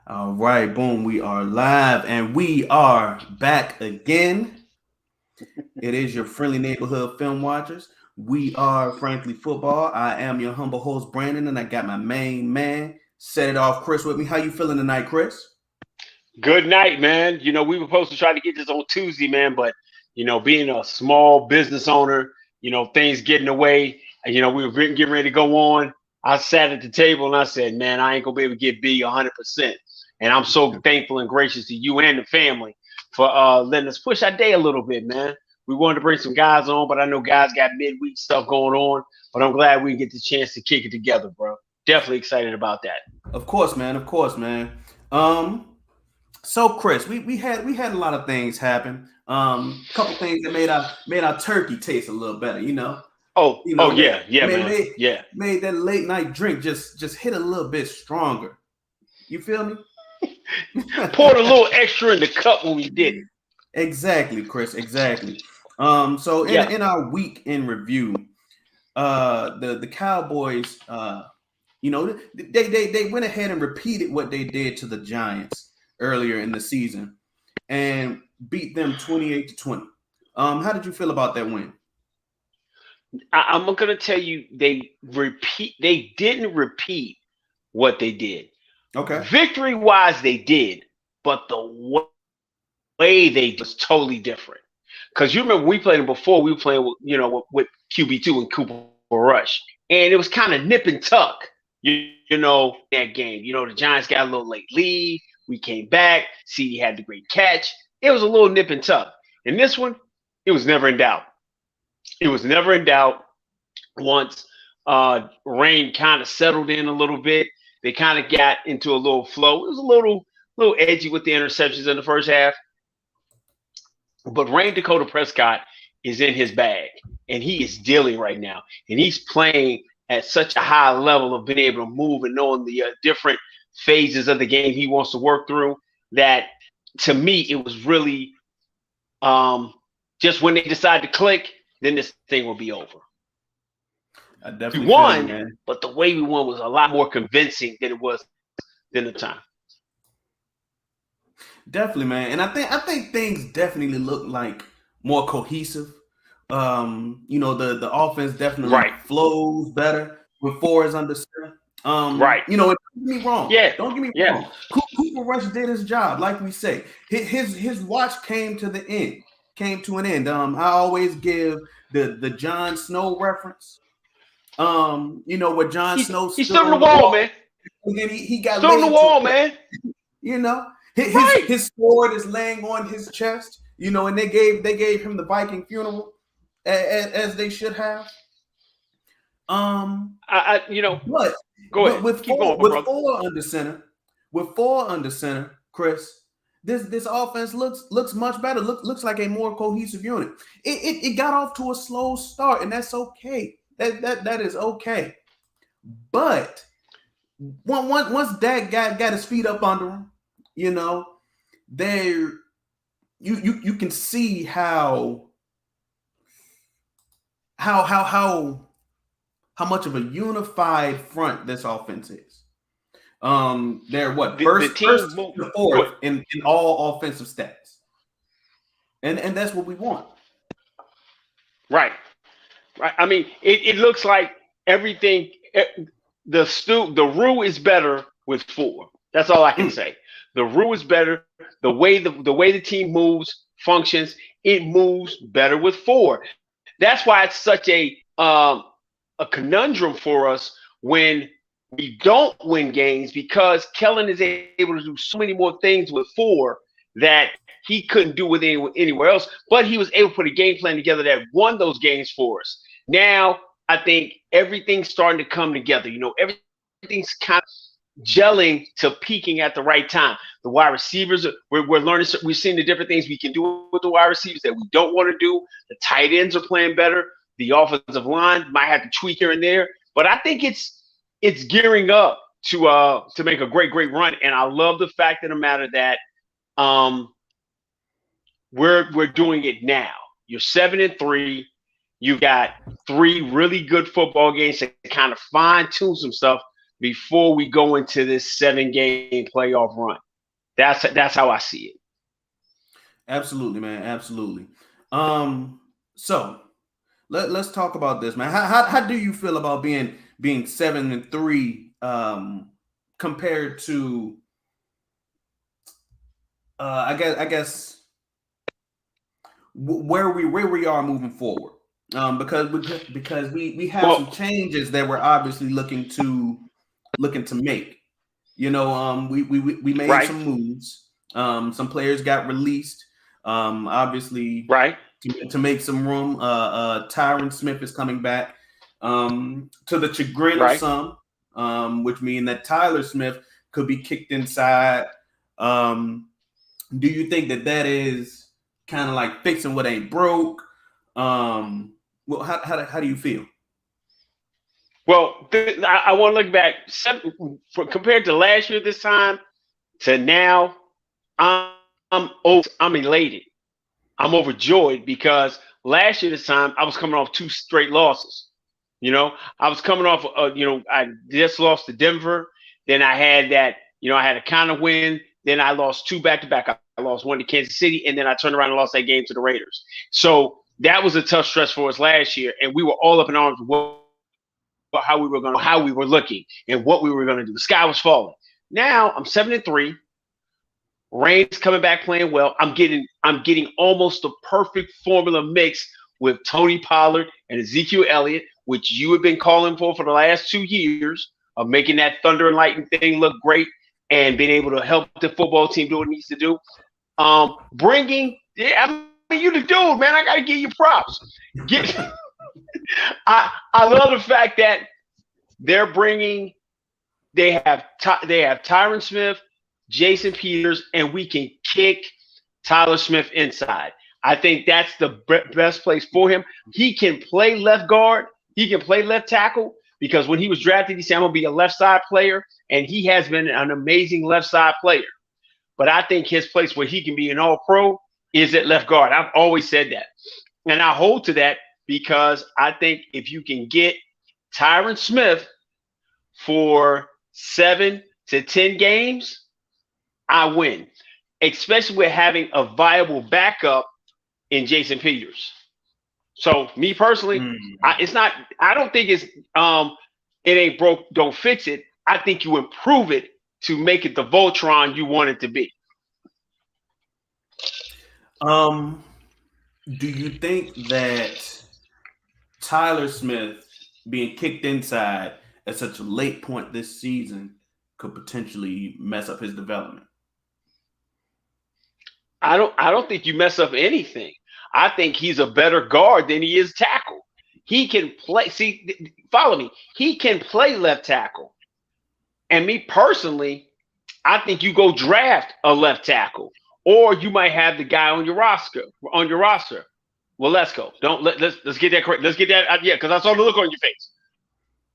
All right, boom, we are live and we are back again. It is your friendly neighborhood film watchers. We are Frankly Football. I am your humble host, Brandon, and I got my main man, Set It Off, Chris, with me. How you feeling tonight, Chris? Good night, man. We were supposed to try to get this on Tuesday, man, but being a small business owner, things getting away. We were getting ready to go on. I sat at the table and I said, man, I ain't gonna be able to get B 100%. And I'm so thankful and gracious to you and the family for letting us push our day a little bit, man. We wanted to bring some guys on, but I know guys got midweek stuff going on. But I'm glad we get the chance to kick it together, bro. Definitely excited about that. Of course, man. Of course, man. Um, so Chris, we had a lot of things happen. A couple things that made our turkey taste a little better. Oh, Made yeah, yeah, made man, made, yeah. made that late night drink just hit a little bit stronger. You feel me? Poured a little extra in the cup when we did it. Exactly, Chris. Exactly. So in Yeah. in our week in review, the Cowboys, they went ahead and repeated what they did to the Giants earlier in the season and beat them 28-20. How did you feel about that win? I'm gonna tell you they didn't repeat what they did. Okay. Victory wise they did, but the way they was totally different. Because you remember we played them before, we were playing with QB2 and Cooper Rush. And it was kind of nip and tuck, that game. The Giants got a little late lead. We came back. CD had the great catch. It was a little nip and tuck. In this one, it was never in doubt. It was never in doubt. Once rain kind of settled in a little bit, they kind of got into a little flow. It was a little edgy with the interceptions in the first half, but Rain Dakota Prescott is in his bag, and he is dealing right now, and he's playing at such a high level of being able to move and knowing the different phases of the game he wants to work through. That to me, it was really just when they decide to click, then this thing will be over. I We definitely feel you, won, man. but the way we won was a lot more convincing than it was than the time. Definitely, man. And I think things definitely look like more cohesive. The offense definitely Right, flows better with four is under center. right. And don't get me wrong. Yeah, Don't get me yeah. wrong. Cooper Rush did his job, like we say. His watch came to the end, came to an end. I always give the Jon Snow reference. Where Jon Snow He stood stood on the on the wall, wall man. and then he got Stood on the laid to wall, rest. man. You know, his Right. his sword is laying on his chest. And they gave him the Viking funeral as they should have. Um, but Go but ahead. with Keep four going, with brother. four under center, Chris, this offense looks much better. Looks like a more cohesive unit. It got off to a slow start, and that's okay. That is okay. But once Dak got his feet up under him, you know, there you can see how much of a unified front this offense is. They're what The first team moved. to Go fourth ahead. in all offensive stats, and that's what we want. Right. Right. I mean, it looks like everything. The Rue is better with four. That's all I can Mm, say. The Rue is better. The way the team moves, functions, it moves better with four. That's why it's such a conundrum for us when we don't win games because Kellen is able to do so many more things with four that he couldn't do with anywhere else. But he was able to put a game plan together that won those games for us. Now I think everything's starting to come together. Everything's kind of gelling to peaking at the right time. The wide receivers, we're learning, we're seeing the different things we can do with the wide receivers that we don't want to do. The tight ends are playing better. The offensive line might have to tweak here and there, but I think it's gearing up to make a great run. And I love the fact of the matter that um, we're doing it now. You're 7-3. You've got three really good football games to kind of fine tune some stuff before we go into this 7-game playoff run. That's how I see it. Absolutely, man. Absolutely. So let's talk about this, man. How do you feel about being 7-3 compared to I guess where we are moving forward? Because we have some changes that we're obviously looking to make. We made some moves. Some players got released. Obviously, right. To make some room. Tyron Smith is coming back. To the chagrin of some, which means that Tyler Smith could be kicked inside. Do you think that is kind of like fixing what ain't broke? Well, how do you feel? Well, I want to look back compared to last year this time to now. I'm elated. I'm overjoyed because last year this time I was coming off 2 straight losses. I was coming off. I just lost to Denver. Then I had that. I had a kind of win. Then I lost 2 back-to-back. I lost 1 to Kansas City, and then I turned around and lost that game to the Raiders. So that was a tough stretch for us last year, and we were all up in arms about how we were looking, and what we were going to do. The sky was falling. Now I'm 7-3. Rain's coming back playing well. I'm getting almost the perfect formula mix with Tony Pollard and Ezekiel Elliott, which you have been calling for the last 2 years, of making that thunder and lightning thing look great and being able to help the football team do what it needs to do. You the dude, man. I got to give you props. I love the fact that they're bringing. They have Tyron Smith, Jason Peters, and we can kick Tyler Smith inside. I think that's the best place for him. He can play left guard. He can play left tackle, because when he was drafted, he said, I'm going to be a left side player, and he has been an amazing left side player. But I think his place where he can be an all-pro is at left guard. I've always said that. And I hold to that because I think if you can get Tyron Smith for 7 to 10 games, I win, especially with having a viable backup in Jason Peters. So me personally, I don't think it ain't broke, don't fix it. I think you improve it to make it the Voltron you want it to be. Do you think that Tyler Smith being kicked inside at such a late point this season could potentially mess up his development? I don't think you mess up anything. I think he's a better guard than he is tackle. He can play. See, follow me. He can play left tackle. And me personally, I think you go draft a left tackle, or you might have the guy on your roster. Well, let's go. Let's get that correct. Let's get that. Yeah, because I saw the look on your face.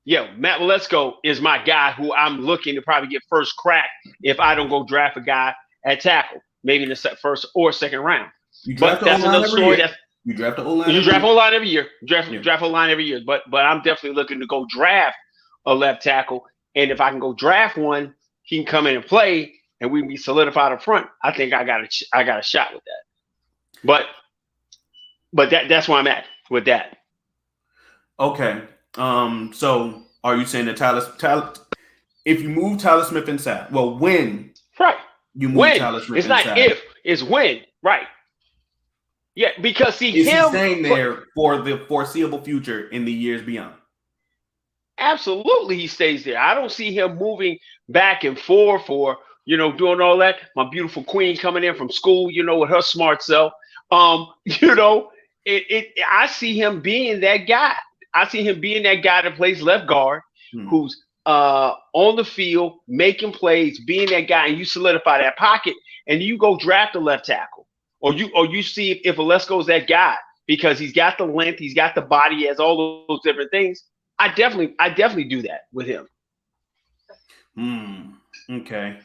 Yeah, Matt Waletzko is my guy who I'm looking to probably get first crack if I don't go draft a guy at tackle, maybe in the first or second round. But that's another story. You draft an O-line. You draft O-line every year. Draft O-line every year. But I'm definitely looking to go draft a left tackle. And if I can go draft one, he can come in and play, and we can be solidified up front. I think I got a shot with that. But that's where I'm at with that. Okay. So are you saying that Tyler, if you move Tyler Smith inside, well, when you move Tyler Smith it's inside, not if, it's when, right? Yeah, because see, is he staying there for the foreseeable future in the years beyond? Absolutely, he stays there. I don't see him moving back and forth or doing all that. My beautiful queen coming in from school, with her smart self. I see him being that guy. I see him being that guy that plays left guard, who's on the field, making plays, being that guy, and you solidify that pocket, and you go draft a left tackle. Or you see if Waletzko's that guy, because he's got the length, he's got the body, he has all those different things. I definitely do that with him. Okay.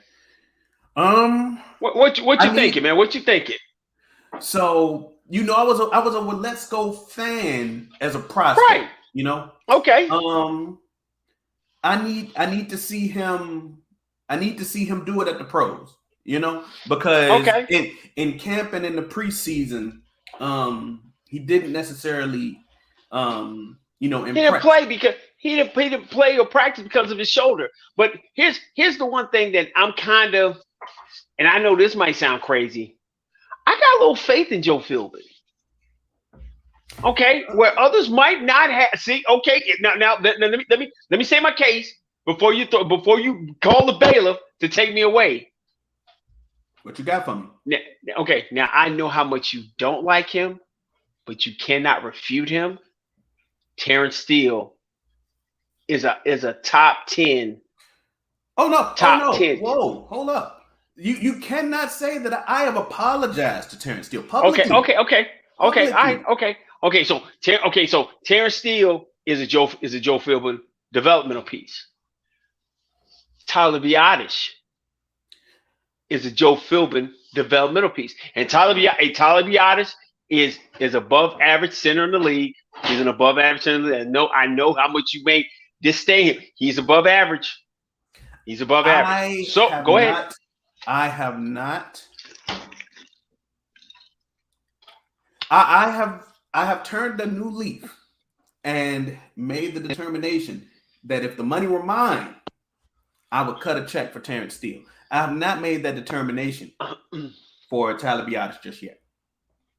What you thinking, man? What you thinking? So I was a Waletzko fan as a prospect. Right. Okay. I need to see him. I need to see him do it at the pros. Because Okay. in camp and in the preseason, he didn't necessarily, He didn't impress. play because he didn't play or practice because of his shoulder. But here's the one thing that I'm kind of, and I know this might sound crazy. I got a little faith in Joe Philbin. Okay, where others might not have. See, okay, now let me say my case before you call the bailiff to take me away. What you got for me? Okay, now I know how much you don't like him, but you cannot refute him. Terrence Steele is a top 10. Oh no! Oh Top no! 10. Whoa! Hold up! You cannot say that I have apologized to Terrence Steele Okay, publicly. okay, okay, okay. All right, Publicly. okay, okay. So Terrence Steele is a Joe Philbin developmental piece. Tyler Biotish is a Joe Philbin developmental piece, and Tyler Biotish is above average center in the league. He's an above average center. I know how much you may disdain him. He's above average. He's above average. I So have go ahead. not. I have not. I have turned a new leaf and made the determination that if the money were mine, I would cut a check for Terrence Steele. I have not made that determination for Tyler Biotish just yet.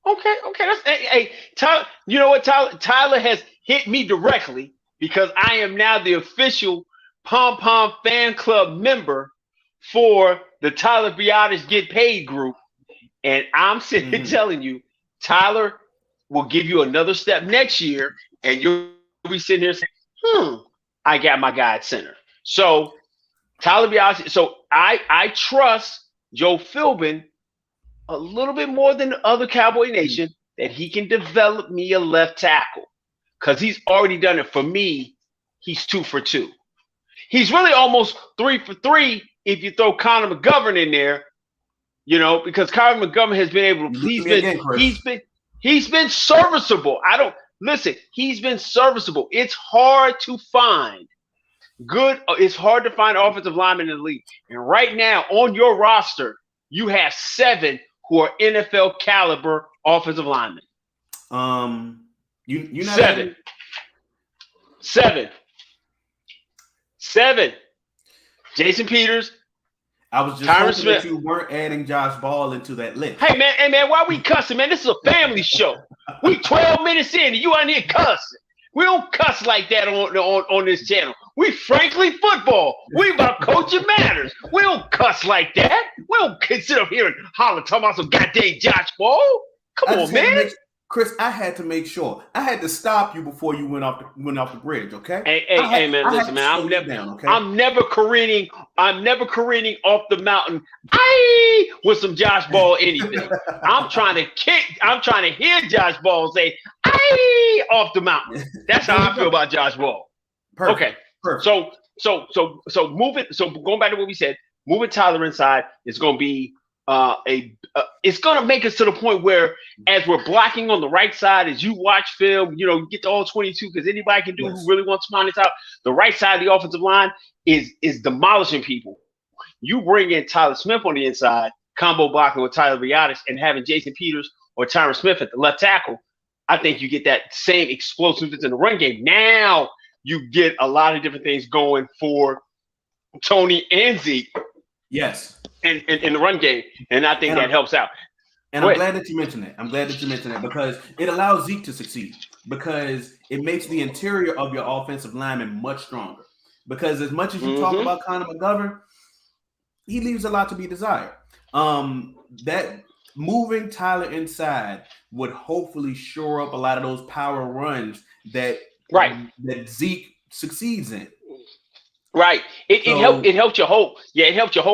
Okay. That's hey, Tyler. You know what, Tyler has hit me directly because I am now the official Pom Pom Fan Club member for the Tyler Biotish Get Paid group, and I'm sitting here telling you, Tyler will give you another step next year, and you'll be sitting here saying, I got my guy at center. So Tyler Biotish. So I trust Joe Philbin a little bit more than the other Cowboy Nation that he can develop me a left tackle because he's already done it for me. He's 2 for 2. He's really almost 3 for 3 if you throw Connor McGovern in there, because Connor McGovern has been able to. He's been serviceable. He's been serviceable. It's hard to find good. It's hard to find offensive linemen in the league, and right now on your roster you have 7 who are NFL caliber offensive linemen. You Seven. Jason Peters. I was just hoping that you weren't adding Josh Ball into that list. Hey man, why we cussing, man? This is a family show. We 12 minutes in, and you out here cussing. We don't cuss like that on this channel. We frankly football. We about coaching matters. We don't cuss like that. We don't sit up here and holler talking about some goddamn Josh Ball. Come on, man. Chris, I had to make sure. I had to stop you before you went off the bridge. Okay. Hey, man. Listen, man. I'm never careening. I'm never careening off the mountain. With some Josh Ball anything. I'm trying to hear Josh Ball say off the mountain. That's how I feel about Josh Ball. Perfect. Okay. Perfect. So moving. So going back to what we said, moving Tyler inside is going to be it's going to make us to the point where as we're blocking on the right side, as you watch film, you get to all 22 because anybody can do who really wants to find this out. The right side of the offensive line is demolishing people. You bring in Tyler Smith on the inside, combo blocking with Tyler Biotish, and having Jason Peters or Tyron Smith at the left tackle. I think you get that same explosiveness in the run game. Now you get a lot of different things going for Tony and Zeke. Yes. In the run game, and I think that helps out. And I'm glad that you mentioned that. Because it allows Zeke to succeed, because it makes the interior of your offensive lineman much stronger. Because as much as you talk about Connor McGovern, he leaves a lot to be desired. That moving Tyler inside would hopefully shore up a lot of those power runs that Zeke succeeds in. Right. It helped your whole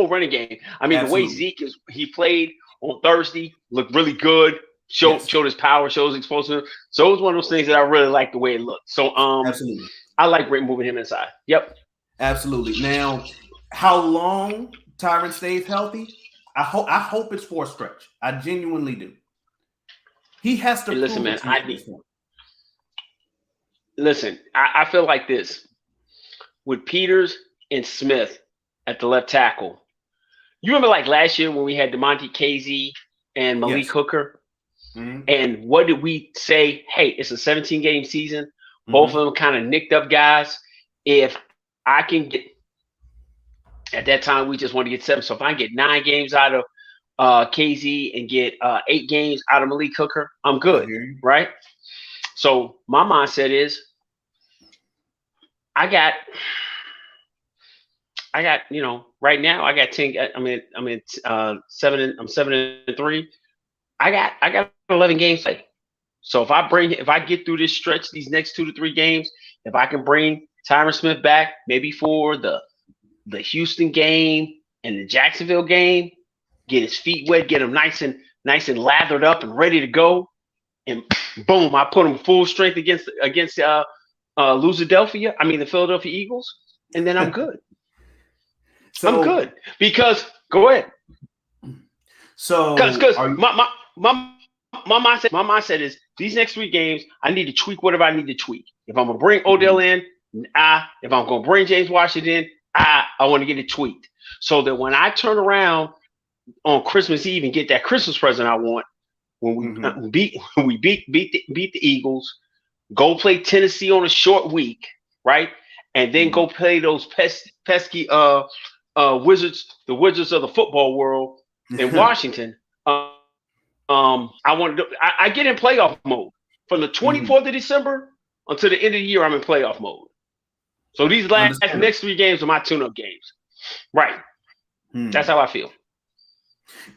running game. I mean, Absolutely. The way Zeke he played on Thursday looked really good. Showed his power, showed his explosiveness. So it was one of those things that I really liked the way it looked. So absolutely, I like moving him inside. Yep. Absolutely. Now, how long Tyron stays healthy? I hope it's for a stretch. I genuinely do. He has to listen, man. I feel like this. with Peters and Smith at the left tackle. You remember like last year when we had DeMonte Casey and Malik Yes. Hooker? Mm-hmm. And what did we say? Hey, it's a 17-game season. Both Mm-hmm. of them kind of nicked up guys. If I can get, at that time, we just wanted to get 7. So if I can get 9 games out of KZ and get 8 games out of Malik Hooker, I'm I good, hear you. right? So my mindset is, I got, right now I got 10. I'm in 7. I'm 7-3. I got 11 games to play. So if I get through this stretch, these next 2 to 3 games, if I can bring Tyron Smith back, maybe for the Houston game and the Jacksonville game, get his feet wet, get him nice and lathered up and ready to go, and boom, I put him full strength against the Philadelphia Eagles, and then I'm good. I'm good because go ahead. So Because my mindset is these next 3 games, I need to tweak whatever I need to tweak. If I'm gonna bring Odell in, if I'm gonna bring James Washington, I want to get it tweaked so that when I turn around on Christmas Eve and get that Christmas present I want, when we beat the Eagles, go play Tennessee on a short week, right, and then go play those pesky Wizards, the Wizards of the football world in Washington. I get in playoff mode from the 24th of December until the end of the year. I'm in playoff mode. So these next 3 games are my tune-up games, right? That's how I feel.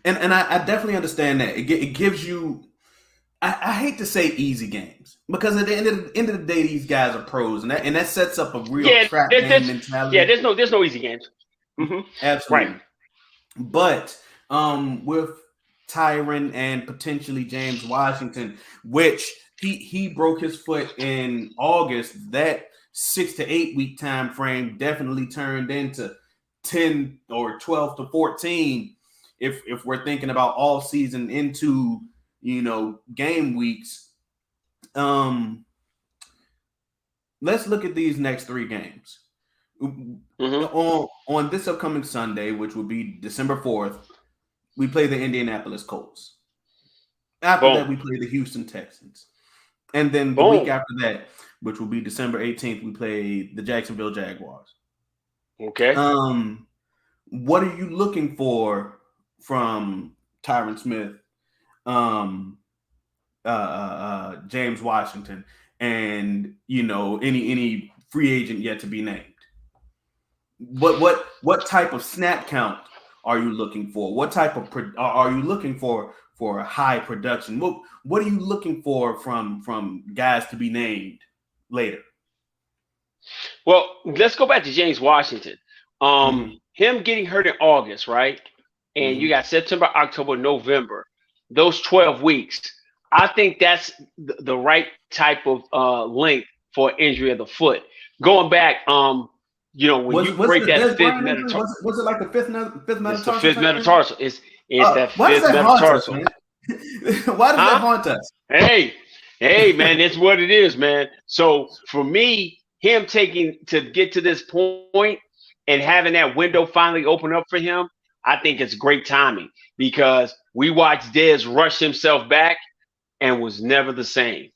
And I definitely understand that. It gives you. I hate to say easy games because at the end of the day, these guys are pros, and that sets up a real trap game mentality. Yeah, there's no easy games. Absolutely, right. But with Tyron and potentially James Washington, which he broke his foot in August, that 6 to 8 week time frame definitely turned into 10 or 12 to 14 if we're thinking about all season into game weeks. Let's look at these next 3 games. On this upcoming Sunday, which will be December 4th, we play the Indianapolis Colts. After that, we play the Houston Texans. And then the week after that, which will be December 18th, we play the Jacksonville Jaguars. Okay. What are you looking for from Tyron Smith, James Washington, and any free agent yet to be named? What type of snap count are you looking for? What type of are you looking for high production? What are you looking for from guys to be named later? Well, let's go back to James Washington. Him getting hurt in August, right? And you got September, October, November. Those 12 weeks. I think that's the right type of length for injury of the foot. Going back, when you break that fifth metatarsal, was it like the fifth metatarsal? It's the fifth metatarsal. It's that fifth metatarsal. Why does that haunt us? Hey, man, it's what it is, man. So for me, him taking to get to this point and having that window finally open up for him, I think it's great timing because we watched Dez rush himself back and was never the same.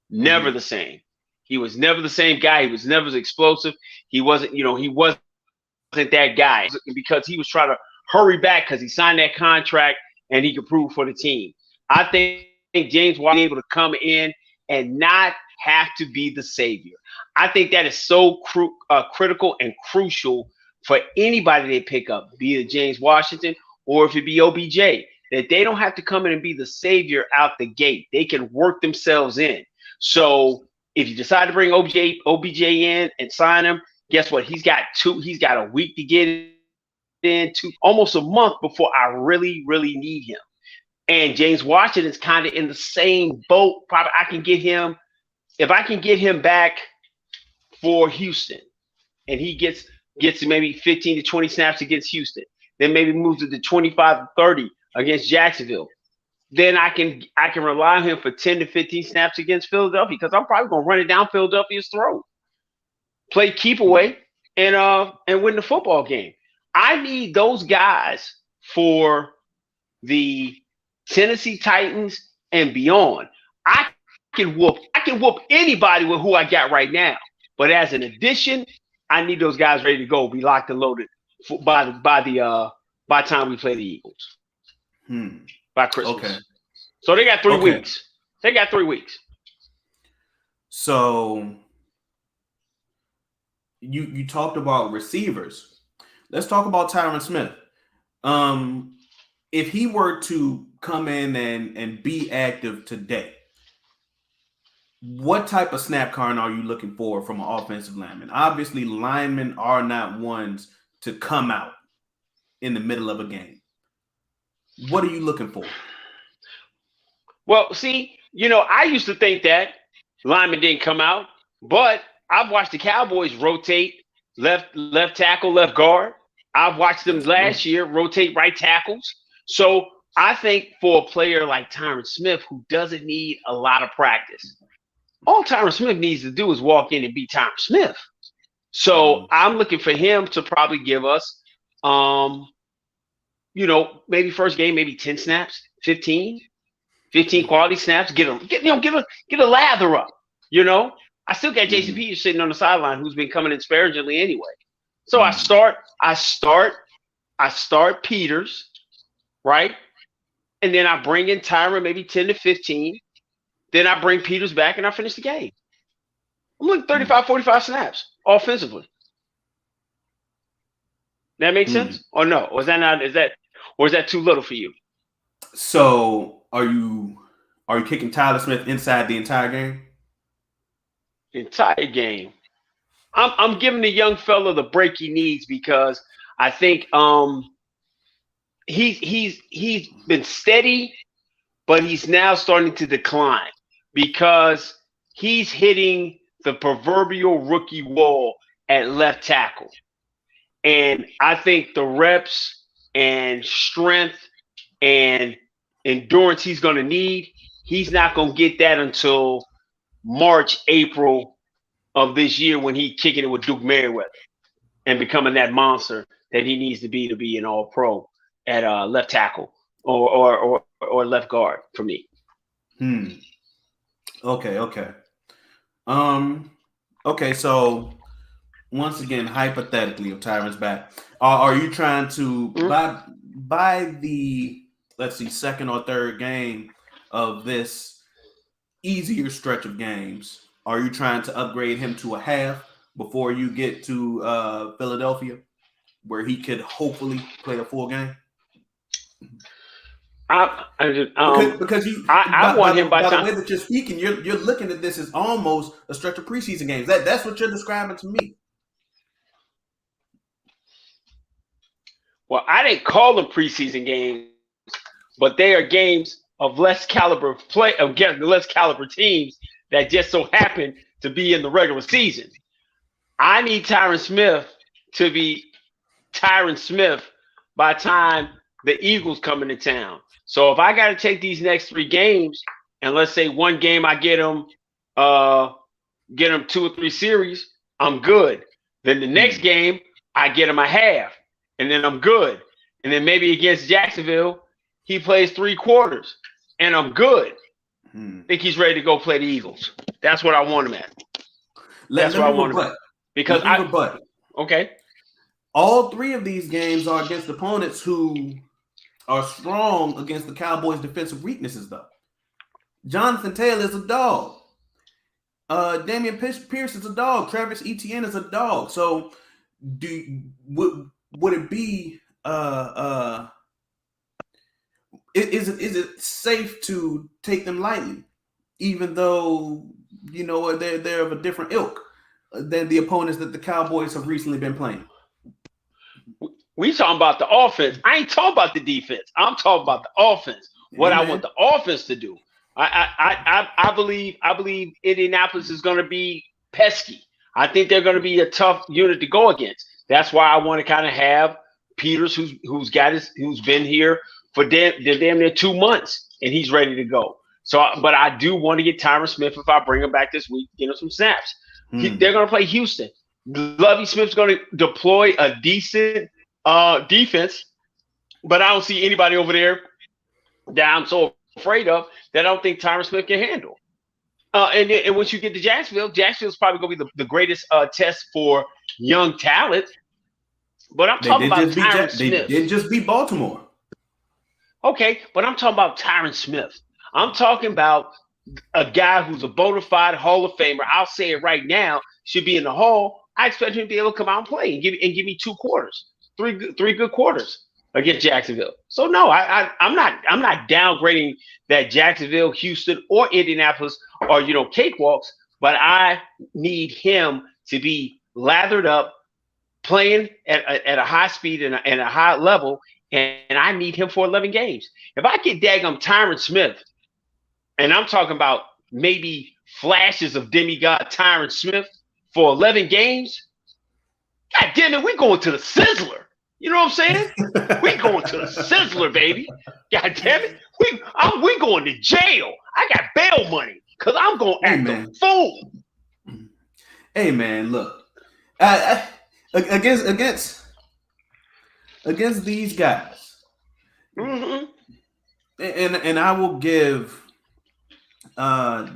Never the same. He was never the same guy. He was never as explosive. He wasn't that guy because he was trying to hurry back because he signed that contract and he could prove for the team. I think James was able to come in and not have to be the savior. I think that is so critical and crucial for anybody they pick up, be it James Washington or if it be OBJ, that they don't have to come in and be the savior out the gate. They can work themselves in. So if you decide to bring OBJ in and sign him, guess what? He's got a week to get into almost a month before I really, really need him. And James Washington's kind of in the same boat. Probably if I can get him back for Houston and he gets maybe 15 to 20 snaps against Houston, then maybe moves it to 25 to 30 against Jacksonville. Then I can rely on him for 10 to 15 snaps against Philadelphia because I'm probably going to run it down Philadelphia's throat. Play keep away and win the football game. I need those guys for the Tennessee Titans and beyond. I can whoop anybody with who I got right now. But as an addition, I need those guys ready to go, be locked and loaded by the time we play the Eagles by Okay. Christmas. So they got 3 weeks. They got 3 weeks. So you talked about receivers. Let's talk about Tyron Smith. If he were to come in and be active today, what type of snap count are you looking for from an offensive lineman? Obviously, linemen are not ones to come out in the middle of a game. What are you looking for? Well, see, I used to think that linemen didn't come out, but I've watched the Cowboys rotate left tackle, left guard. I've watched them last year rotate right tackles. So I think for a player like Tyron Smith, who doesn't need a lot of practice, all Tyron Smith needs to do is walk in and be Tyron Smith. So I'm looking for him to probably give us, maybe first game, maybe 10 snaps, 15 quality snaps, get a lather up, I still got Jason Peters sitting on the sideline who's been coming in sparingly anyway. So I start Peters, right? And then I bring in Tyron maybe 10 to 15. Then I bring Peters back and I finish the game. I'm looking 35, 45 snaps offensively. That makes sense? Or no? Or is that too little for you? So are you kicking Tyler Smith inside the entire game? Entire game. I'm giving the young fella the break he needs because I think he's been steady, but he's now starting to decline because he's hitting the proverbial rookie wall at left tackle. And I think the reps and strength and endurance he's going to need, he's not going to get that until March, April of this year when he's kicking it with Duke Merriweather and becoming that monster that he needs to be an all-pro at left tackle or left guard for me. Okay. Okay, so once again, hypothetically, if Tyron's back, are you trying to by the second or third game of this easier stretch of games, are you trying to upgrade him to a half before you get to Philadelphia, where he could hopefully play a full game? Because you, I want him by the way that you're speaking, you're looking at this as almost a stretch of preseason games. That's what you're describing to me. Well, I didn't call them preseason games, but they are games of less caliber teams that just so happen to be in the regular season. I need Tyron Smith to be Tyron Smith by the time the Eagles come into town. So if I got to take these next 3 games, and let's say one game I get him 2 or 3 series, I'm good. Then the next game I get him a half, and then I'm good. And then maybe against Jacksonville, he plays 3 quarters, and I'm good. I think he's ready to go play the Eagles. That's what I want him at. That's what I want him at. Because okay. All 3 of these games are against opponents who are strong against the Cowboys' defensive weaknesses, though. Jonathan Taylor is a dog. Damian Pierce is a dog. Travis Etienne is a dog. So, would it be? Is it safe to take them lightly, even though they're of a different ilk than the opponents that the Cowboys have recently been playing? We talking about the offense. I ain't talking about the defense. I'm talking about the offense. What I want the offense to do. I believe Indianapolis is going to be pesky. I think they're going to be a tough unit to go against. That's why I want to kind of have Peters, who's been here for damn near 2 months, and he's ready to go. So, but I do want to get Tyron Smith if I bring him back this week, get him some snaps. They're going to play Houston. Lovie Smith's going to deploy a decent defense, but I don't see anybody over there that I'm so afraid of that I don't think Tyron Smith can handle. And once you get to Jacksonville, Jacksonville's probably going to be the greatest test for young talent. But I'm talking about Tyron Smith. They did just beat Baltimore. Okay, but I'm talking about Tyron Smith. I'm talking about a guy who's a bona fide Hall of Famer. I'll say it right now. Should be in the Hall. I expect him to be able to come out and play and give me 2 quarters, three good quarters against Jacksonville. So no, I'm not downgrading that Jacksonville, Houston, or Indianapolis are cakewalks, but I need him to be lathered up, playing at a high speed and a high level, and I need him for 11 games. If I get daggum Tyron Smith, and I'm talking about maybe flashes of demigod Tyron Smith for 11 games, God damn it, we're going to the Sizzler. You know what I'm saying? We're going to the Sizzler, baby. God damn it. We going to jail. I got bail money because I'm going to act a fool. Hey, man, look. Against these guys, and I will give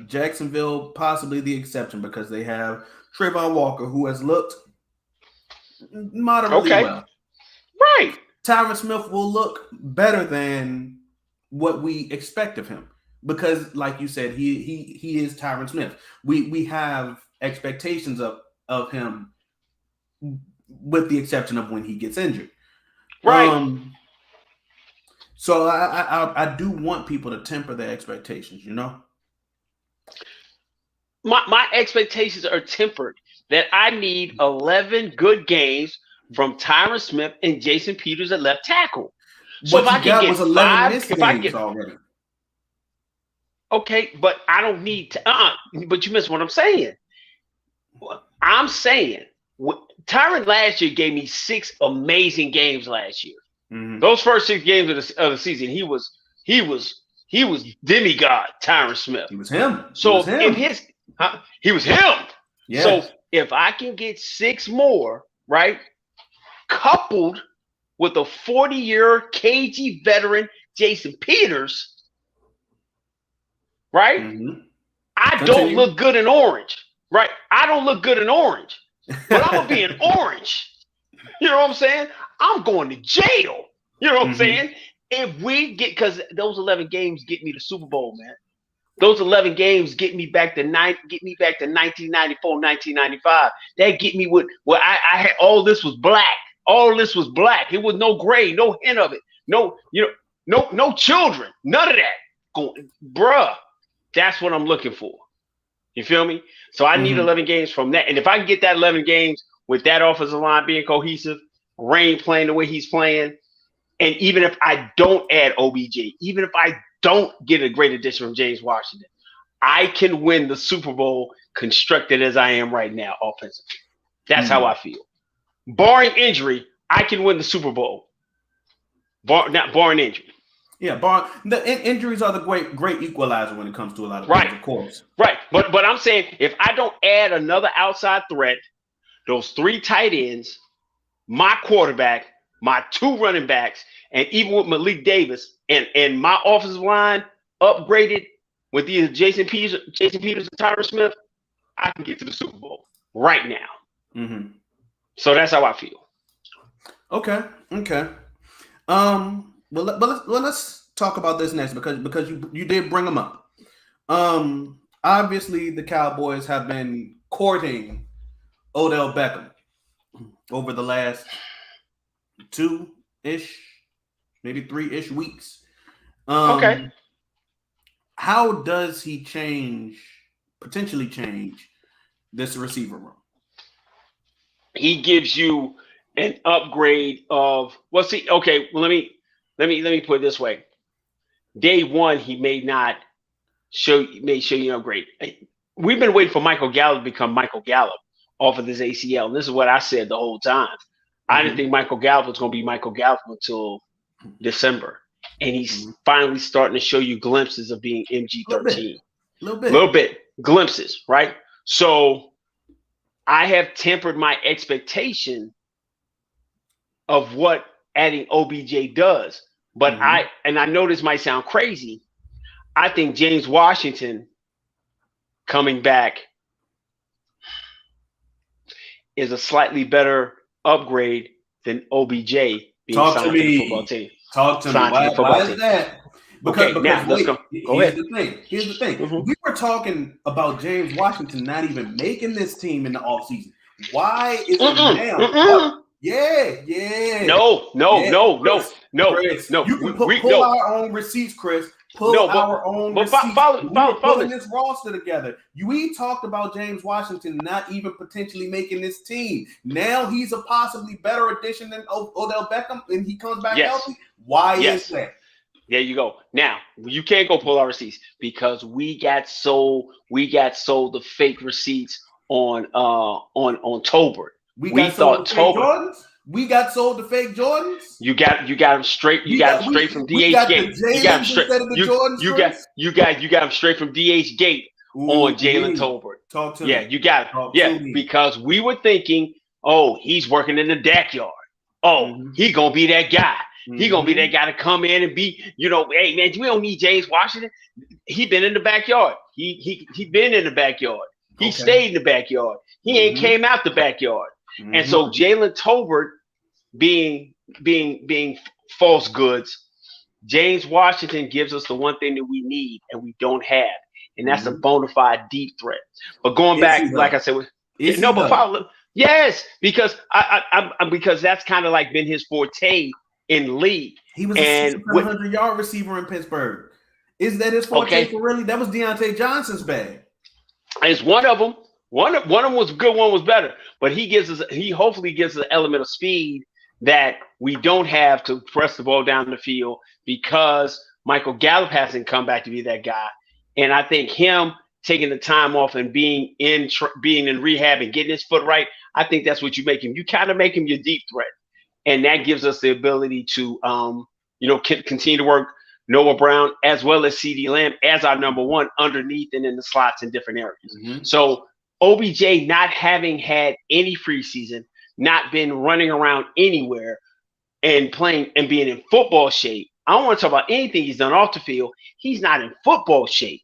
Jacksonville possibly the exception because they have Trayvon Walker, who has looked moderately well. Right. Tyron Smith will look better than what we expect of him because, like you said, he is Tyron Smith. We have expectations of him, with the exception of when he gets injured. Right. So I do want people to temper their expectations, My expectations are tempered that I need 11 good games from Tyron Smith and Jason Peters at left tackle. So what if I can get 5, if I get already. Okay, but I don't need to. But you missed what I'm saying. I'm saying Tyron last year gave me 6 amazing games last year. Mm-hmm. Those first 6 games of the season, he was demigod Tyron Smith. He was him. So he was him. Yes. So if I can get 6 more, right, coupled with a 40-year KG veteran Jason Peters, right? Mm-hmm. I don't look good in orange, right? I don't look good in orange, but I'm gonna be in orange. You know what I'm saying? I'm going to jail. You know what I'm saying? If we because those 11 games get me the Super Bowl, man. Those 11 games get me back to 1994, 1995. That get me with I had all this was black. All this was black. It was no gray, no hint of it. No children. None of that. Bruh, that's what I'm looking for. You feel me? So I need 11 games from that. And if I can get that 11 games with that offensive line being cohesive, Rain playing the way he's playing, and even if I don't add OBJ, even if I don't get a great addition from James Washington, I can win the Super Bowl constructed as I am right now offensively. That's how I feel. Barring injury, I can win the Super Bowl. Not barring injury. Yeah, the injuries are the great equalizer when it comes to a lot of things, of course. Right, but I'm saying if I don't add another outside threat, those 3 tight ends, my quarterback, my 2 running backs, and even with Malik Davis and my offensive line upgraded with either Jason Peters and Tyron Smith, I can get to the Super Bowl right now. Mm-hmm. So that's how I feel. Okay. Well, let's talk about this next because you did bring them up. Obviously, the Cowboys have been courting Odell Beckham over the last 2-ish, maybe 3-ish weeks. Okay. How does he potentially change this receiver room? He gives you an upgrade of let me put it this way. Day one, he may show you an upgrade. We've been waiting for Michael Gallup to become Michael Gallup off of this ACL. And this is what I said the whole time. I didn't think Michael Gallup was going to be Michael Gallup until December. And he's finally starting to show you glimpses of being MG13. Little bit. Glimpses, right? So I have tempered my expectation of what adding OBJ does. But I know this might sound crazy. I think James Washington coming back is a slightly better upgrade than OBJ being signed to the football team. Talk to me. Why is that? Because let's go. Go ahead. Here's the thing. We were talking about James Washington not even making this team in the offseason. Why is it now? Yeah. No. Chris, you can pull our own receipts, Chris. Our own receipts. Pulling this roster together. We talked about James Washington not even potentially making this team. Now he's a possibly better addition than Odell Beckham, and he comes back healthy. Why is that? There you go. Now you can't go pull our receipts because we got sold the fake receipts on Tolbert. We got sold the fake Jordans. You got them straight. You got them straight from DH Gate. You got them straight. You got them straight from DH Gate on Jalen Tolbert. Talk to me. Yeah, you got it. Because we were thinking, oh, he's working in the backyard. Oh, he gonna be that guy. He gonna be that guy to come in and be, hey man, we don't need James Washington. He been in the backyard. He been in the backyard. He stayed in the backyard. He ain't came out the backyard. And so Jalen Tolbert being false goods, James Washington gives us the one thing that we need and we don't have, and that's a bona fide deep threat. But going back, like I said, yes, because because that's kind of like been his forte in league. He was a 700-yard receiver in Pittsburgh. Is that his forte for really? That was Deontay Johnson's bag. It's one of them. One of them was good. One was better. But he hopefully gives us an element of speed that we don't have to press the ball down the field because Michael Gallup hasn't come back to be that guy. And I think him taking the time off and being in rehab and getting his foot right, I think that's what you make him. You kind of make him your deep threat. And that gives us the ability to, continue to work Noah Brown as well as CeeDee Lamb as our number one underneath and in the slots in different areas. So OBJ not having had any preseason, not been running around anywhere and playing and being in football shape. I don't want to talk about anything he's done off the field. He's not in football shape.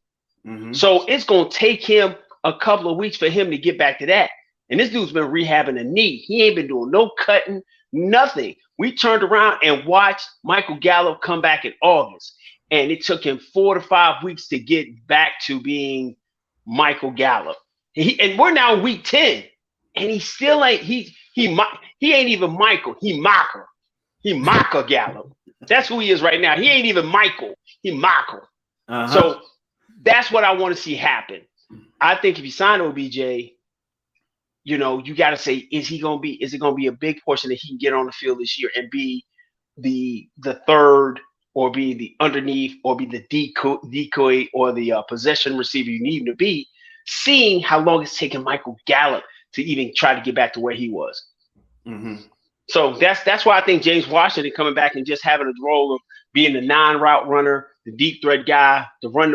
So it's going to take him a couple of weeks for him to get back to that. And this dude's been rehabbing a knee. He ain't been doing no cutting, nothing. We turned around and watched Michael Gallup come back in August. And it took him 4 to 5 weeks to get back to being Michael Gallup. And we're now in week 10. And he still ain't, he ain't even Michael. He Michael. He Michael Gallup. That's who he is right now. He ain't even Michael. He Michael. So that's what I want to see happen. I think if you sign OBJ, you got to say, is it going to be a big portion that he can get on the field this year and be the third or be the underneath or be the decoy or the possession receiver you need him to be, seeing how long it's taken Michael Gallup to even try to get back to where he was. So that's why I think James Washington coming back and just having a role of being the non-route runner, the deep threat guy, to run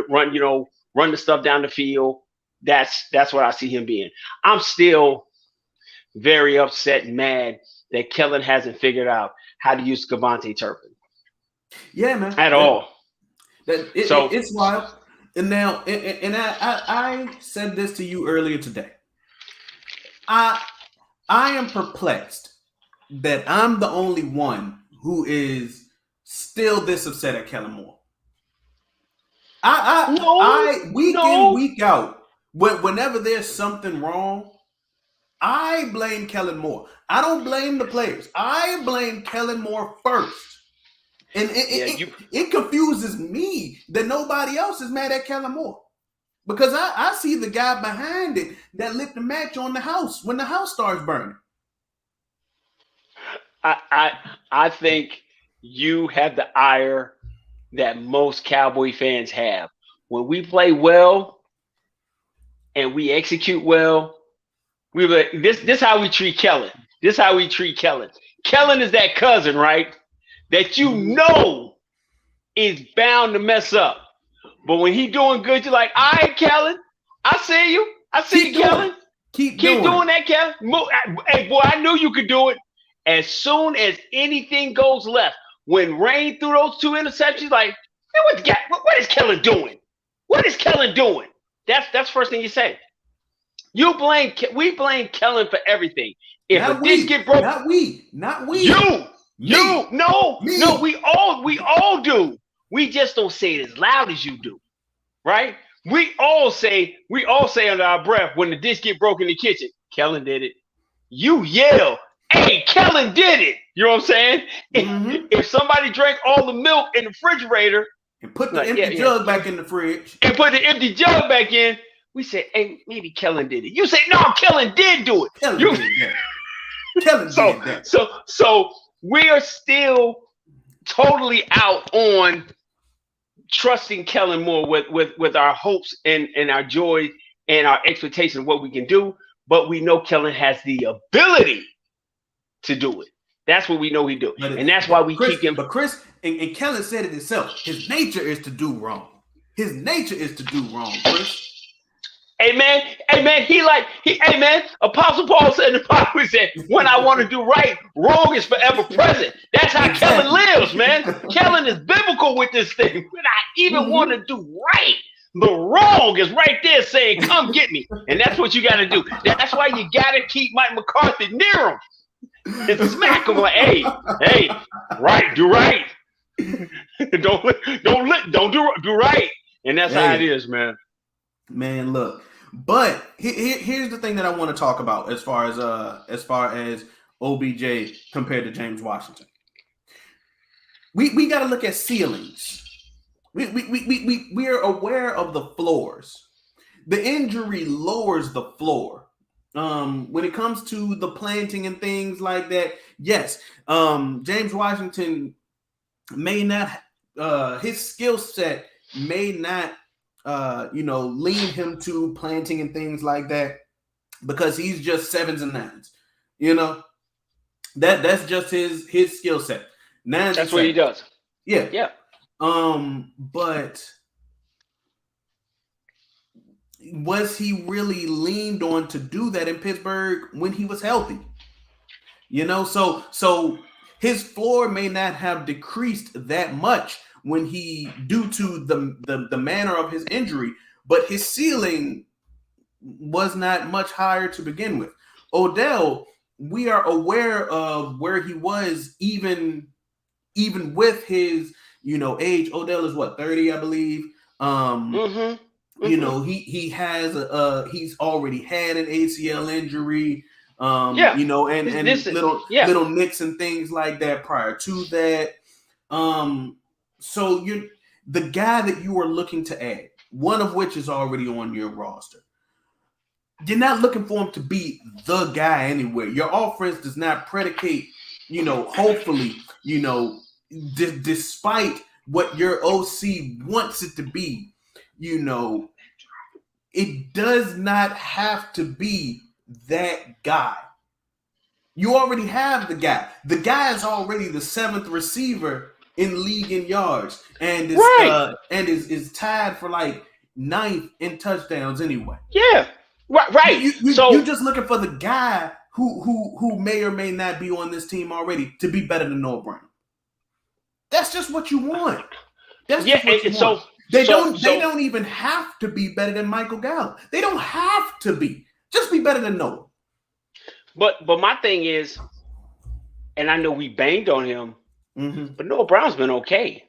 the stuff down the field. That's what I see him being. I'm still very upset and mad that Kellen hasn't figured out how to use Cavante Turpin. Yeah, man. At all. It's wild. And now, and I said this to you earlier today. I am perplexed that I'm the only one who is still this upset at Kellen Moore. Week in, week out, whenever there's something wrong, I blame Kellen Moore. I don't blame the players. I blame Kellen Moore first. And it confuses me that nobody else is mad at Kellen Moore. Because I see the guy behind it that lit the match on the house when the house starts burning. I think you have the ire that most Cowboy fans have. When we play well and we execute well, we like this how we treat Kellen. This how we treat Kellen. Kellen is that cousin, right? That is bound to mess up. But when he doing good, you're like, all right, Kellen, I see you. I see you, Kellen. Keep Keep doing doing it. that, Kellen. Hey, boy, I knew you could do it. As soon as anything goes left, when Rain threw those 2 interceptions, like, man, what is Kellen doing? What is Kellen doing? That's the first thing you say. We blame Kellen for everything. If a Not dish we. get broke, Not we. Not we. you, Me. no, Me. we all do. We just don't say it as loud as you do, right? We all say under our breath when the dish get broke in the kitchen, Kellen did it. You yell, hey, Kellen did it. You know what I'm saying? Mm-hmm. If somebody drank all the milk in the refrigerator, And put the like, empty jug back in the fridge. and put the empty jug back in, we say, hey, maybe Kellen did it. You say, no, Kellen did do it. Kellen did that. Kellen did that. So we are still totally out on trusting Kellen more with our hopes and our joy and our expectation of what we can do. But we know Kellen has the ability to do it. That's what we know he do. And that's why we keep him. But Chris, and Kellen said it himself, his nature is to do wrong. His nature is to do wrong, Chris. Hey man, hey man, Apostle Paul said in the Bible, he said, when I want to do right, wrong is forever present. That's how Kellen lives, man. Kellen is biblical with this thing. When I even want to do right, the wrong is right there saying, come get me. And that's what you got to do. That's why you got to keep Mike McCarthy near him and smack him like, hey, right, do right. don't do right. And that's how it is, man. Man, look. But here's the thing that I want to talk about as far as OBJ compared to James Washington. We got to look at ceilings. We are aware of the floors. The injury lowers the floor. When it comes to the planting and things like that, yes. James Washington may not his skill set may not lean him to planting and things like that because he's just 7s and 9s. That's just his skill set. That's what he does. Yeah. But was he really leaned on to do that in Pittsburgh when he was healthy? So his floor may not have decreased that much when he, due to the manner of his injury, but his ceiling was not much higher to begin with. Odell, we are aware of where he was even with his age. Odell is what, 30, I believe. He has he's already had an ACL injury. Little nicks and things like that prior to that. So you're the guy that you are looking to add, one of which is already on your roster. You're not looking for him to be the guy anywhere. Your offense does not predicate, hopefully, despite what your OC wants it to be, it does not have to be that guy. You already have the guy. The guy is already the 7th receiver in league in yards, and is tied for like 9th in touchdowns anyway. Yeah, right. You're just looking for the guy who may or may not be on this team already to be better than Noah Brown. That's just what you want. That's just what you want. They don't even have to be better than Michael Gallup. They don't have to be. Just be better than Noah. But my thing is, and I know we banged on him, but Noah Brown's been okay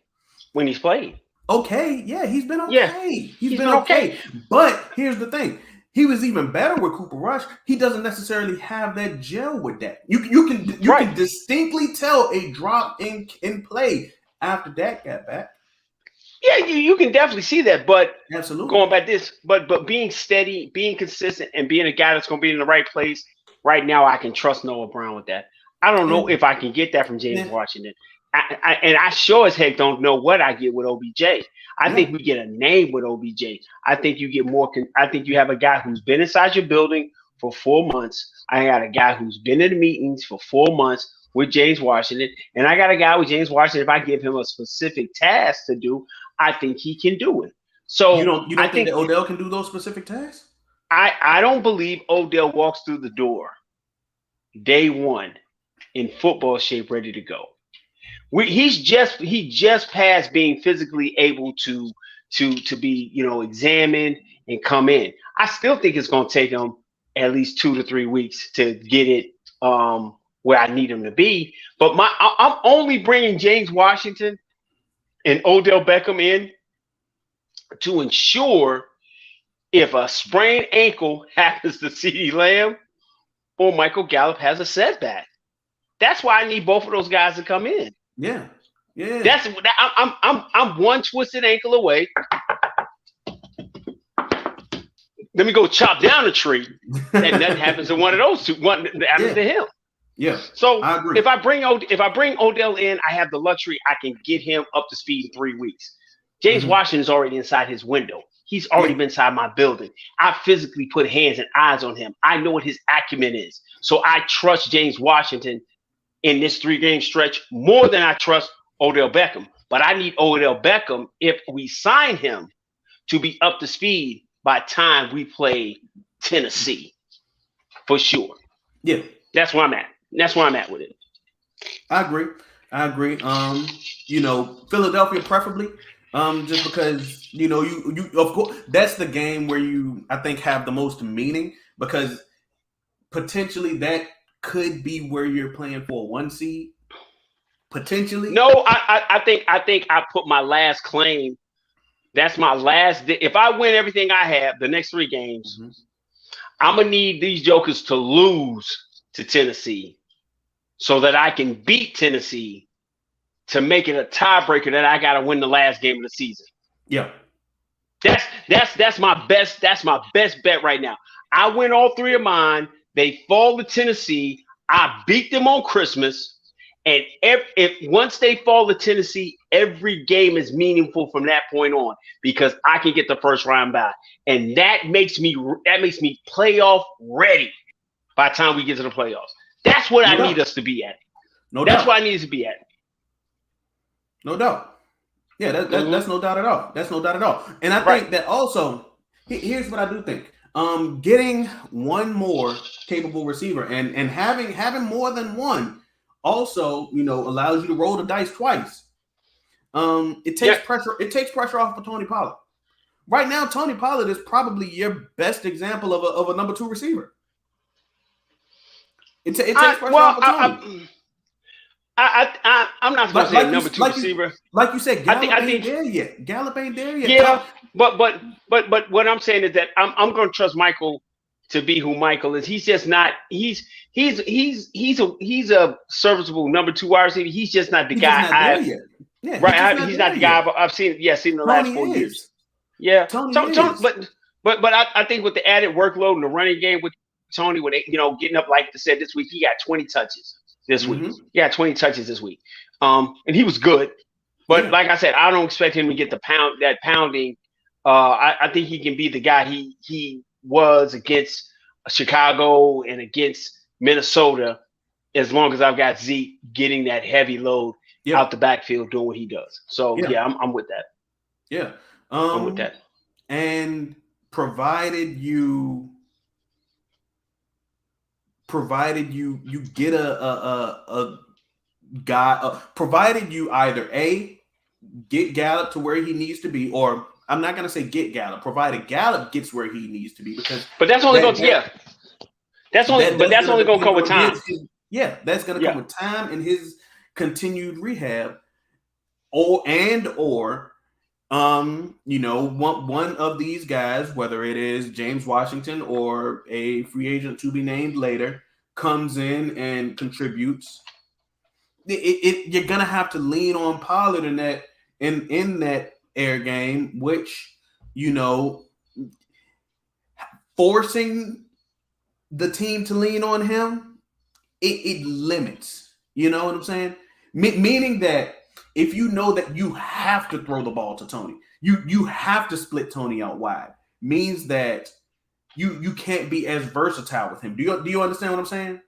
when he's played. Okay, yeah, he's been okay. Yeah, he's been okay. But here's the thing. He was even better with Cooper Rush. He doesn't necessarily have that gel with that. You can distinctly tell a drop in play after Dak got back. Yeah, you can definitely see that. But absolutely going back but being steady, being consistent, and being a guy that's going to be in the right place right now, I can trust Noah Brown with that. I don't know if I can get that from James Washington. I sure as heck don't know what I get with OBJ. I think we get a name with OBJ. I think you get more. I think you have a guy who's been inside your building for 4 months. I got a guy who's been in the meetings for 4 months with James Washington. And I got a guy with James Washington. If I give him a specific task to do, I think he can do it. So you don't think that Odell can do those specific tasks? I don't believe Odell walks through the door day one in football shape, ready to go. He just passed being physically able to be examined and come in. I still think it's going to take him at least 2 to 3 weeks to get it where I need him to be. But I'm only bringing James Washington and Odell Beckham in to ensure if a sprained ankle happens to CeeDee Lamb or Michael Gallup has a setback. That's why I need both of those guys to come in. Yeah. Yeah. I'm one twisted ankle away. Let me go chop down a tree, and nothing happens to one of those two. One happens to him. Yeah. So if I bring Odell in, I have the luxury. I can get him up to speed in 3 weeks. James Washington is already inside his window. He's already been inside my building. I physically put hands and eyes on him. I know what his acumen is. So I trust James Washington in this 3-game stretch more than I trust Odell Beckham. But I need Odell Beckham, if we sign him, to be up to speed by time we play Tennessee. For sure. Yeah. That's where I'm at. That's where I'm at with it. I agree. Philadelphia preferably. Just because you of course that's the game where you I think have the most meaning, because potentially that could be where you're playing for a 1 seed. Potentially. No, I think I put my last claim. That's my last. If I win everything I have, the next 3 games, I'm gonna need these jokers to lose to Tennessee, so that I can beat Tennessee to make it a tiebreaker that I got to win the last game of the season. Yeah. That's my best bet right now. I win all 3 of mine. They fall to Tennessee. I beat them on Christmas. And if once they fall to Tennessee, every game is meaningful from that point on, because I can get the first round bye. And that makes me playoff ready by the time we get to the playoffs. That's what I need us to be at. That's what I need us to be at. No doubt. Yeah, that's no doubt at all. That's no doubt at all. And I think that also, here's what I do think. Getting one more capable receiver and having more than one also, allows you to roll the dice twice. It takes pressure. It takes pressure off of Tony Pollard. Right now, Tony Pollard is probably your best example of a number 2 receiver. It takes pressure off of Tony. I'm not going to say number 2 receiver. Like you said, Gallup ain't there yet. Gallup ain't there yet. Yeah, but what I'm saying is that I'm going to trust Michael to be who Michael is. He's just not. He's a serviceable number 2 wide receiver. He's just not the guy. He's not the guy I've seen. Yeah, seen the last 4 years. Yeah, but I think with the added workload in the running game with Tony, with getting up, like I said, this week he got 20 touches. This week, he got 20 touches this week, and he was good. But like I said, I don't expect him to get that pounding. I think he can be the guy he was against Chicago and against Minnesota, as long as I've got Zeke getting that heavy load out the backfield doing what he does. So I'm with that. Yeah, I'm with that. And provided you get a guy, provided you either get Gallup to where he needs to be, or I'm not going to say get Gallup, provided Gallup gets where he needs to be, but that's only going to that's only going to come with time. That's going to come with time and his continued rehab, or one of these guys, whether it is James Washington or a free agent to be named later, comes in and contributes. You're gonna have to lean on Pollard in that air game, which forcing the team to lean on him, it limits. You know what I'm saying? Meaning that if you know that you have to throw the ball to Tony, you have to split Tony out wide, means that you can't be as versatile with him. Do you understand what I'm saying?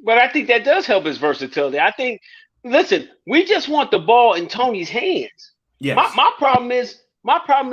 But I think that does help his versatility. I think, listen, we just want the ball in Tony's hands. Yes. My problem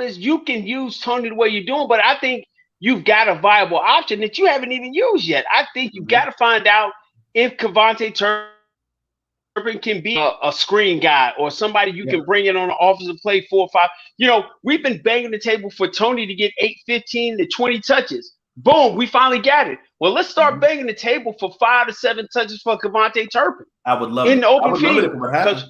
is you can use Tony the way you're doing, but I think you've got a viable option that you haven't even used yet. I think you got to find out if Kevontae Turpin can be a screen guy or somebody you can bring in on the offensive play 4 or 5. We've been banging the table for Tony to get 8, 15 to 20 touches. Boom, we finally got it. Well, let's start banging the table for 5 to 7 touches for Kevontae Turpin. I would love in it. the open I would love it field. if it would happen.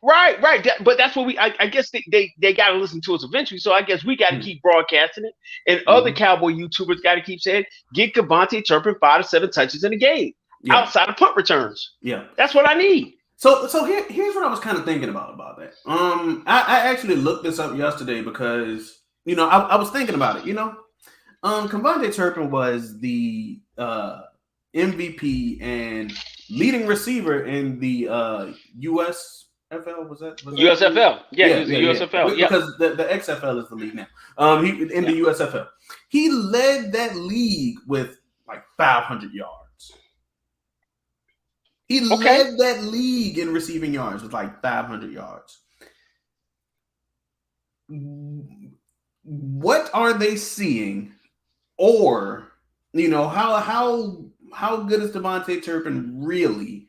Right. But that's what I guess they got to listen to us eventually. So I guess we got to keep broadcasting it. And other Cowboy YouTubers got to keep saying, get Kevontae Turpin 5 to 7 touches in a game outside of punt returns. Yeah. That's what I need. So here's what I was kind of thinking about that. I actually looked this up yesterday because, I was thinking about it, Kevontae Turpin was the MVP and leading receiver in the USFL. Was that USFL? Yeah, he was the USFL. Yeah. Because the XFL is the league now. He in the USFL. He led that league with like 500 yards. He led that league in receiving yards with like 500 yards. What are they seeing? Or, how good is Kevontae Turpin really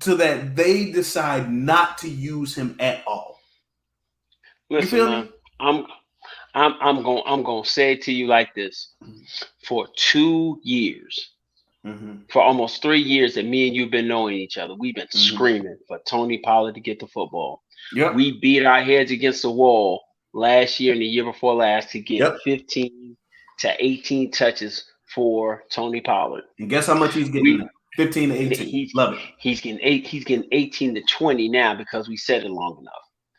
to that they decide not to use him at all? Listen, you feel me? I'm going to say it to you like this. For 2 years, for almost 3 years that me and you've been knowing each other, we've been screaming for Tony Pollard to get the football. Yep. We beat our heads against the wall last year and the year before last to get 15 to 18 touches for Tony Pollard. And guess how much he's getting? 15 to 18. Love it. He's getting 18 to 20 now because we said it long enough.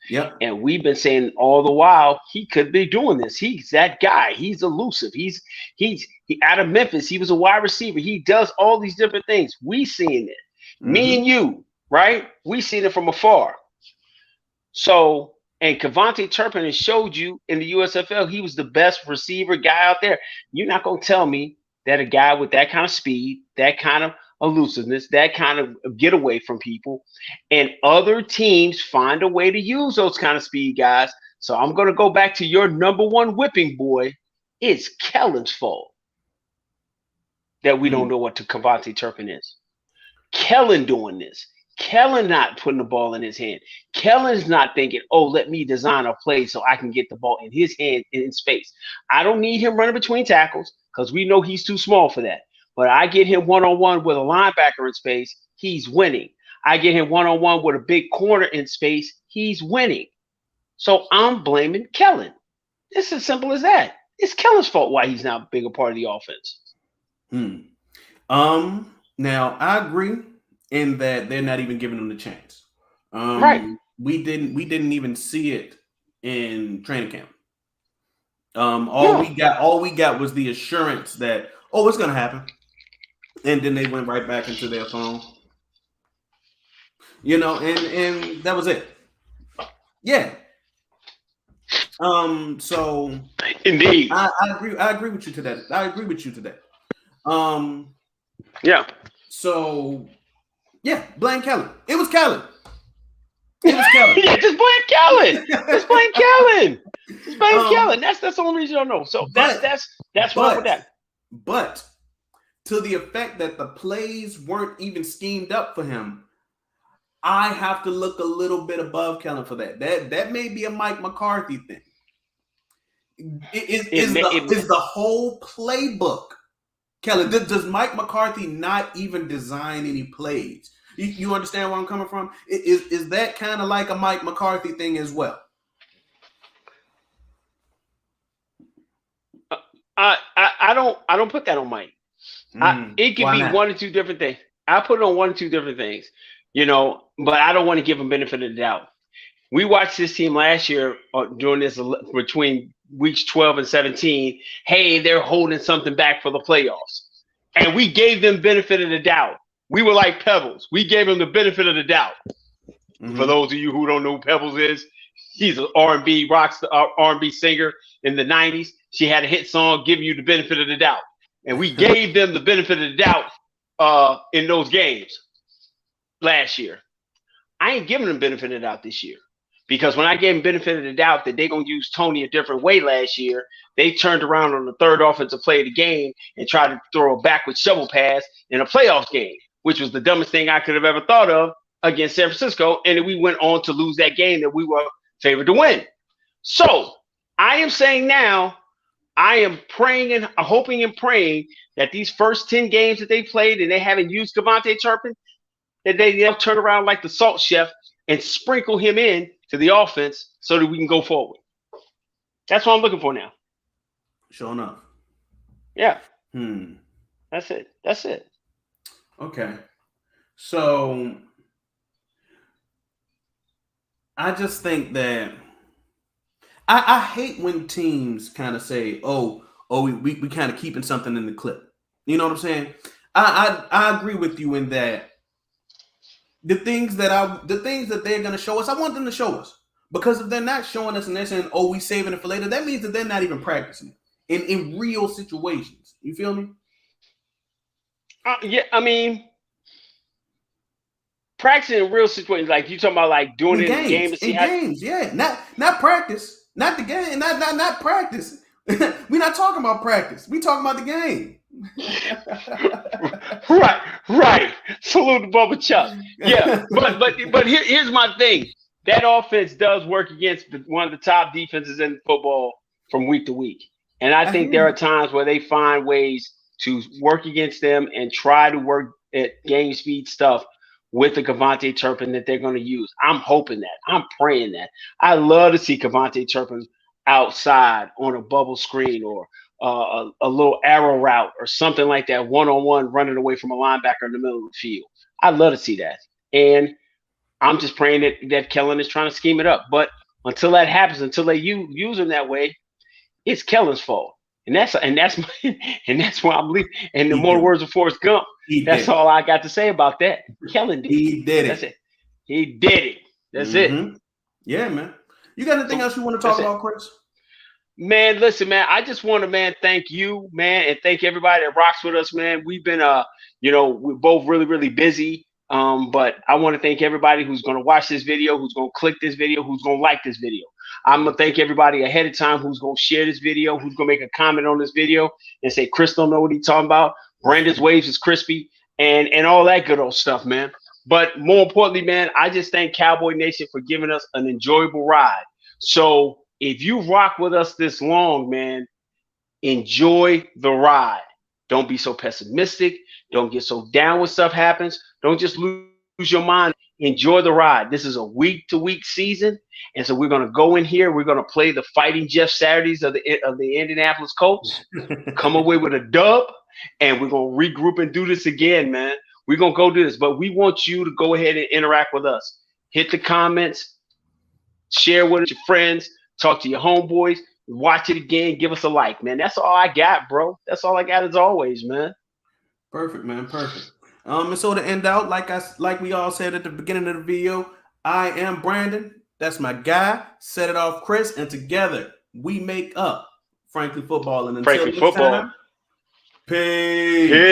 Yep. And we've been saying all the while he could be doing this. He's that guy. He's elusive. He's out of Memphis. He was a wide receiver. He does all these different things. We seen it. Me and you, right? We seen it from afar. So, and Kevontae Turpin has showed you in the USFL he was the best receiver guy out there. You're not going to tell me that a guy with that kind of speed, that kind of elusiveness, that kind of getaway from people, and other teams find a way to use those kind of speed guys. So I'm going to go back to your number one whipping boy. It's Kellen's fault that we don't know what Kevontae Turpin is. Kellen doing this. Kellen not putting the ball in his hand. Kellen's not thinking, oh, let me design a play so I can get the ball in his hand in space. I don't need him running between tackles because we know he's too small for that. But I get him one-on-one with a linebacker in space, he's winning. I get him one-on-one with a big corner in space, he's winning. So I'm blaming Kellen. It's as simple as that. It's Kellen's fault why he's not a bigger part of the offense. Now, I agree in that they're not even giving him the chance. Right. We didn't even see it in training camp. All we got was the assurance that, oh, it's gonna happen. And then they went right back into their phone. And that was it. Yeah. So indeed. I agree with you to that. I agree with you to that. Yeah. So yeah, blame Kellen. It was Kellen. Yeah, just blame Kellen. Just blame Kellen. Just blame Kellen. That's the only reason I don't know. So that's wrong with that. But to the effect that the plays weren't even schemed up for him, I have to look a little bit above Kellen for that. That may be a Mike McCarthy thing. Is the whole playbook, Kellen? Does Mike McCarthy not even design any plays? You understand where I'm coming from? Is that kind of like a Mike McCarthy thing as well? I don't put that on Mike. It could be one or two different things. I put it on one or two different things, but I don't want to give him benefit of the doubt. We watched this team last year during this between weeks 12 and 17. Hey, they're holding something back for the playoffs. And we gave them benefit of the doubt. We were like Pebbles. We gave him the benefit of the doubt. For those of you who don't know who Pebbles is, she's an R&B R&B singer in the 90s. She had a hit song, Giving You the Benefit of the Doubt. And we gave them the benefit of the doubt in those games last year. I ain't giving them benefit of the doubt this year Because when I gave them benefit of the doubt that they're going to use Tony a different way last year, they turned around on the third offensive play of the game and tried to throw a backward shovel pass in a playoff game, which was the dumbest thing I could have ever thought of against San Francisco. And then we went on to lose that game that we were favored to win. So I am saying now, I am praying and hoping and praying that these first 10 games that they played and they haven't used Devontae Turpin, that they'll turn around like the salt chef and sprinkle him in to the offense so that we can go forward. That's what I'm looking for now. Sure enough. Yeah. That's it. Okay. So I just think that I hate when teams kind of say, we kind of keeping something in the clip. You know what I'm saying? I agree with you in that the things that they're gonna show us, I want them to show us. Because if they're not showing us and they're saying, we saving it for later, that means that they're not even practicing in real situations. You feel me? Yeah, I mean, practicing in real situations, like you talking about, like doing it in the game to see how. Games, yeah, not practice, not the game, not practice. We're not talking about practice. We talking about the game. Right. Salute to Bubba Chuck. Yeah, but here's my thing. That offense does work against one of the top defenses in football from week to week. And I think there are times where they find ways to work against them and try to work at game speed stuff with the Devontae Turpin that they're going to use. I'm hoping that. I'm praying that. I love to see Devontae Turpin outside on a bubble screen or a little arrow route or something like that, one-on-one running away from a linebacker in the middle of the field. I'd love to see that. And I'm just praying that Kellen is trying to scheme it up. But until that happens, until they use him that way, it's Kellen's fault. And that's why I'm leaving. And the more words of Forrest Gump, that's all I got to say about that. Kellen did. He did it. That's it. He did it. That's it. Yeah, man. You got anything else you want to talk about, Chris? Man, listen, man, I just want to, thank you, man, and thank everybody that rocks with us, man. We've been, we're both really, really busy. But I want to thank everybody who's going to watch this video, who's going to click this video, who's going to like this video. I'm going to thank everybody ahead of time who's going to share this video, who's going to make a comment on this video and say, Chris don't know what he's talking about. Brandon's waves is crispy and all that good old stuff, man. But more importantly, man, I just thank Cowboy Nation for giving us an enjoyable ride. So if you rock with us this long, man, enjoy the ride. Don't be so pessimistic. Don't get so down when stuff happens. Don't just lose your mind. Enjoy the ride. This is a week-to-week season, and so we're going to go in here. We're going to play the Fighting Jeff Saturdays of the Indianapolis Colts, come away with a dub, and we're going to regroup and do this again, man. We're going to go do this, but we want you to go ahead and interact with us. Hit the comments, share with your friends, talk to your homeboys, watch it again, give us a like, man. That's all I got, bro. That's all I got as always, man. Perfect, man. Perfect. And so to end out, like we all said at the beginning of the video, I am Brandon. That's my guy. Set it off, Chris, and together we make up Frankly Football. And until next time, peace.